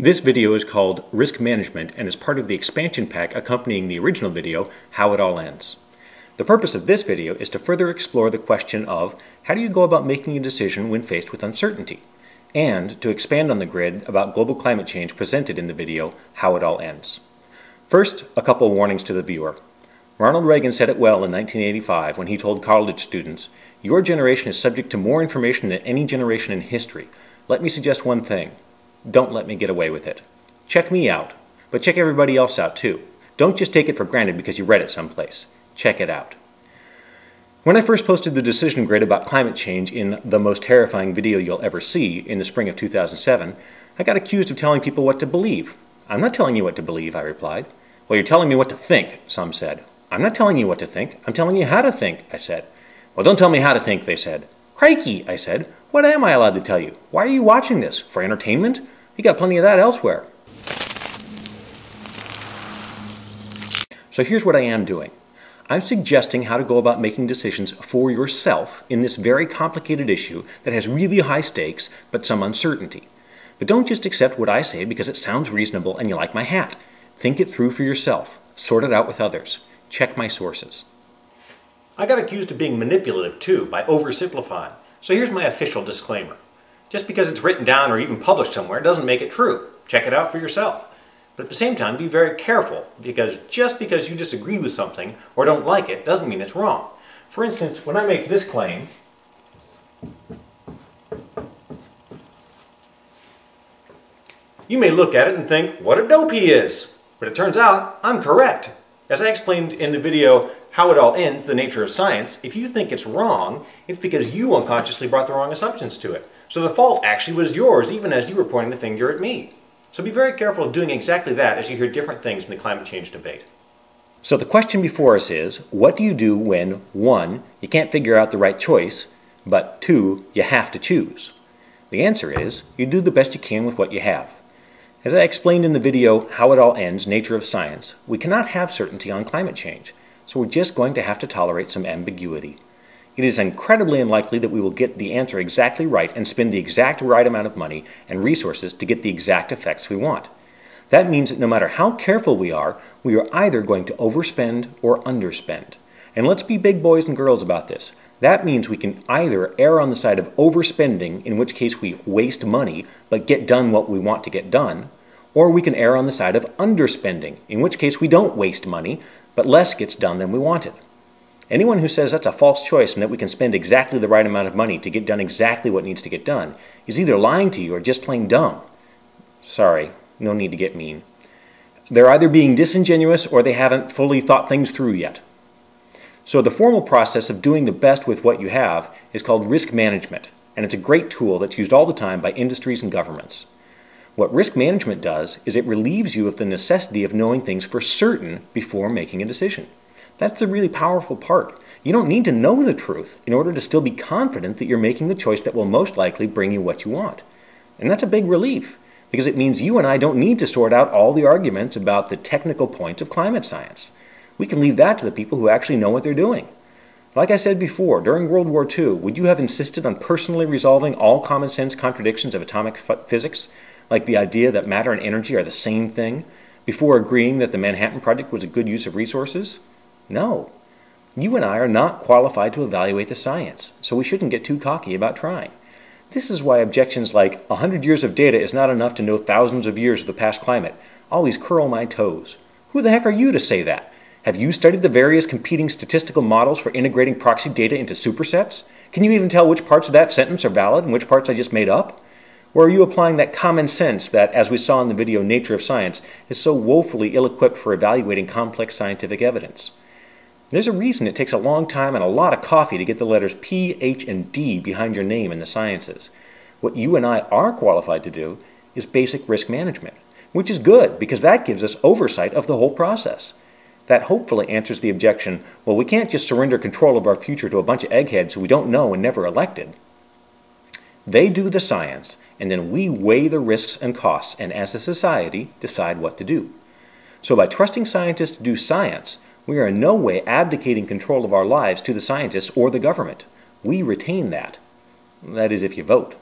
This video is called Risk Management and is part of the expansion pack accompanying the original video, How It All Ends. The purpose of this video is to further explore the question of how do you go about making a decision when faced with uncertainty, and to expand on the grid about global climate change presented in the video, How It All Ends. First, a couple of warnings to the viewer. Ronald Reagan said it well in 1985 when he told college students, "Your generation is subject to more information than any generation in history. Let me suggest one thing. Don't let me get away with it. Check me out, but check everybody else out too. Don't just take it for granted because you read it someplace. Check it out." When I first posted the decision grid about climate change in The Most Terrifying Video You'll Ever See in the spring of 2007, I got accused of telling people what to believe. "I'm not telling you what to believe," I replied. "Well, you're telling me what to think," some said. "I'm not telling you what to think. I'm telling you how to think," I said. "Well, don't tell me how to think," they said. "Crikey," I said. "What am I allowed to tell you? Why are you watching this? For entertainment? You got plenty of that elsewhere." So here's what I am doing. I'm suggesting how to go about making decisions for yourself in this very complicated issue that has really high stakes but some uncertainty. But don't just accept what I say because it sounds reasonable and you like my hat. Think it through for yourself. Sort it out with others. Check my sources. I got accused of being manipulative too by oversimplifying. So here's my official disclaimer. Just because it's written down or even published somewhere doesn't make it true. Check it out for yourself. But at the same time, be very careful, because just because you disagree with something or don't like it doesn't mean it's wrong. For instance, when I make this claim, you may look at it and think, what a dope he is! But it turns out, I'm correct. As I explained in the video, How It All Ends, The Nature of Science, if you think it's wrong, it's because you unconsciously brought the wrong assumptions to it. So the fault actually was yours, even as you were pointing the finger at me. So be very careful of doing exactly that as you hear different things in the climate change debate. So the question before us is, what do you do when, 1, you can't figure out the right choice, but 2, you have to choose? The answer is, you do the best you can with what you have. As I explained in the video, How It All Ends, Nature of Science, we cannot have certainty on climate change, so we're just going to have to tolerate some ambiguity. It is incredibly unlikely that we will get the answer exactly right and spend the exact right amount of money and resources to get the exact effects we want. That means that no matter how careful we are either going to overspend or underspend. And let's be big boys and girls about this. That means we can either err on the side of overspending, in which case we waste money but get done what we want to get done, or we can err on the side of underspending, in which case we don't waste money but less gets done than we wanted. Anyone who says that's a false choice and that we can spend exactly the right amount of money to get done exactly what needs to get done is either lying to you or just plain dumb. Sorry, no need to get mean. They're either being disingenuous or they haven't fully thought things through yet. So the formal process of doing the best with what you have is called risk management, and it's a great tool that's used all the time by industries and governments. What risk management does is it relieves you of the necessity of knowing things for certain before making a decision. That's the really powerful part. You don't need to know the truth in order to still be confident that you're making the choice that will most likely bring you what you want. And that's a big relief, because it means you and I don't need to sort out all the arguments about the technical points of climate science. We can leave that to the people who actually know what they're doing. Like I said before, during World War II, would you have insisted on personally resolving all common sense contradictions of atomic physics, like the idea that matter and energy are the same thing, before agreeing that the Manhattan Project was a good use of resources? No. You and I are not qualified to evaluate the science, so we shouldn't get too cocky about trying. This is why objections like 100 years of data is not enough to know thousands of years of the past climate always curl my toes. Who the heck are you to say that? Have you studied the various competing statistical models for integrating proxy data into supersets? Can you even tell which parts of that sentence are valid and which parts I just made up? Or are you applying that common sense that, as we saw in the video Nature of Science, is so woefully ill-equipped for evaluating complex scientific evidence? There's a reason it takes a long time and a lot of coffee to get the letters P, H, and D behind your name in the sciences. What you and I are qualified to do is basic risk management, which is good because that gives us oversight of the whole process. That hopefully answers the objection, well, we can't just surrender control of our future to a bunch of eggheads who we don't know and never elected. They do the science, and then we weigh the risks and costs and as a society decide what to do. So by trusting scientists to do science, we are in no way abdicating control of our lives to the scientists or the government. We retain that. That is if you vote.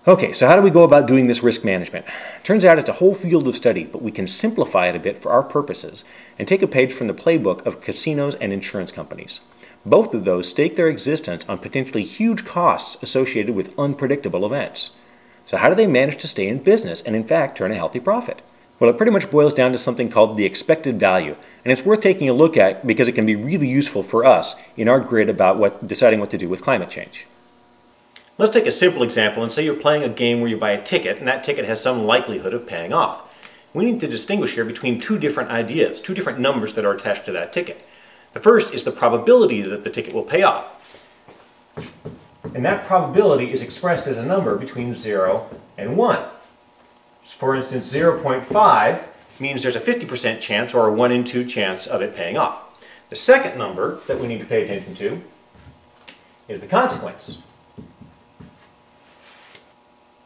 Okay, so how do we go about doing this risk management? Turns out it's a whole field of study, but we can simplify it a bit for our purposes and take a page from the playbook of casinos and insurance companies. Both of those stake their existence on potentially huge costs associated with unpredictable events. So how do they manage to stay in business and in fact turn a healthy profit? Well, it pretty much boils down to something called the expected value, and it's worth taking a look at because it can be really useful for us in our grid about deciding what to do with climate change. Let's take a simple example and say you're playing a game where you buy a ticket and that ticket has some likelihood of paying off. We need to distinguish here between two different ideas, two different numbers that are attached to that ticket. The first is the probability that the ticket will pay off. And that probability is expressed as a number between 0 and 1. For instance, 0.5 means there's a 50% chance or a 1 in 2 chance of it paying off. The second number that we need to pay attention to is the consequence.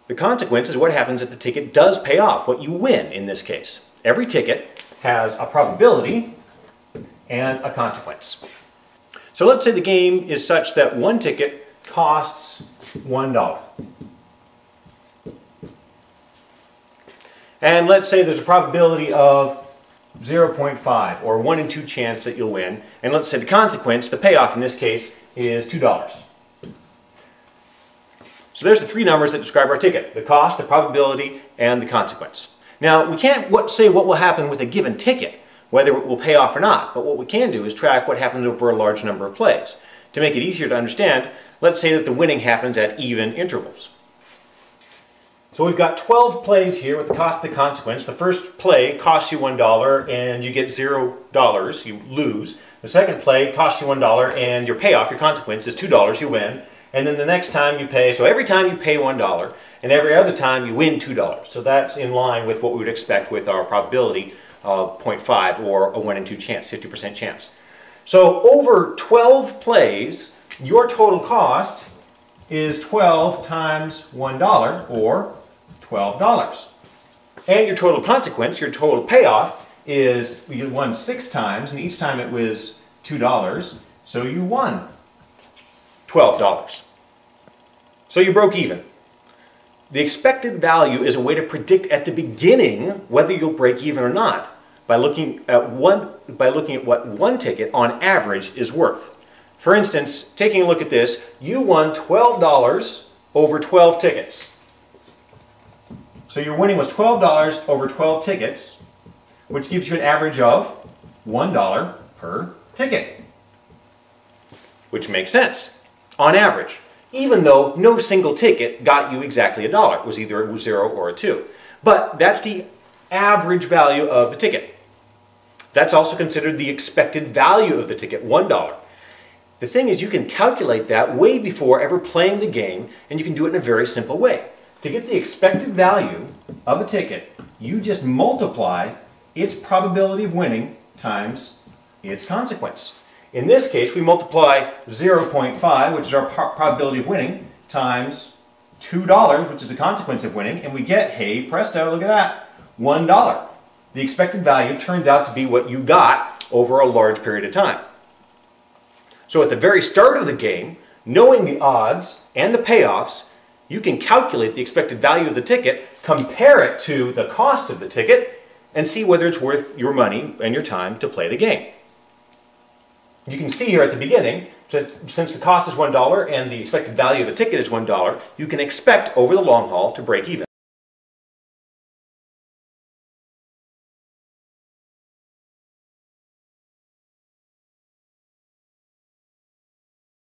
The consequence is what happens if the ticket does pay off, what you win in this case. Every ticket has a probability and a consequence. So let's say the game is such that one ticket costs $1. And let's say there's a probability of 0.5 or 1 in 2 chance that you'll win. And let's say the consequence, the payoff in this case, is $2. So there's the three numbers that describe our ticket: the cost, the probability, and the consequence. Now, we can't say what will happen with a given ticket, whether it will pay off or not, but what we can do is track what happens over a large number of plays. To make it easier to understand, let's say that the winning happens at even intervals. So we've got 12 plays here with the cost and the consequence. The first play costs you $1 and you get $0, you lose. The second play costs you $1 and your payoff, your consequence, is $2, you win. And then the next time you pay, so every time you pay $1 and every other time you win $2. So that's in line with what we would expect with our probability of 0.5 or a 1 in 2 chance, 50% chance. So over 12 plays, your total cost is 12 times $1 or $12. And your total consequence, your total payoff, is you won 6 times, and each time it was $2, so you won $12. So you broke even. The expected value is a way to predict at the beginning whether you'll break even or not by looking at what one ticket on average is worth. For instance, taking a look at this, you won $12 over 12 tickets. So your winning was $12 over 12 tickets, which gives you an average of $1 per ticket, which makes sense on average, even though no single ticket got you exactly $1. It was either a 0 or a 2. But that's the average value of the ticket. That's also considered the expected value of the ticket, $1. The thing is, you can calculate that way before ever playing the game, and you can do it in a very simple way. To get the expected value of a ticket, you just multiply its probability of winning times its consequence. In this case, we multiply 0.5, which is our probability of winning, times $2, which is the consequence of winning, and we get, hey presto, look at that, $1. The expected value turns out to be what you got over a large period of time. So at the very start of the game, knowing the odds and the payoffs, you can calculate the expected value of the ticket, compare it to the cost of the ticket, and see whether it's worth your money and your time to play the game. You can see here at the beginning that since the cost is $1 and the expected value of a ticket is $1, you can expect over the long haul to break even.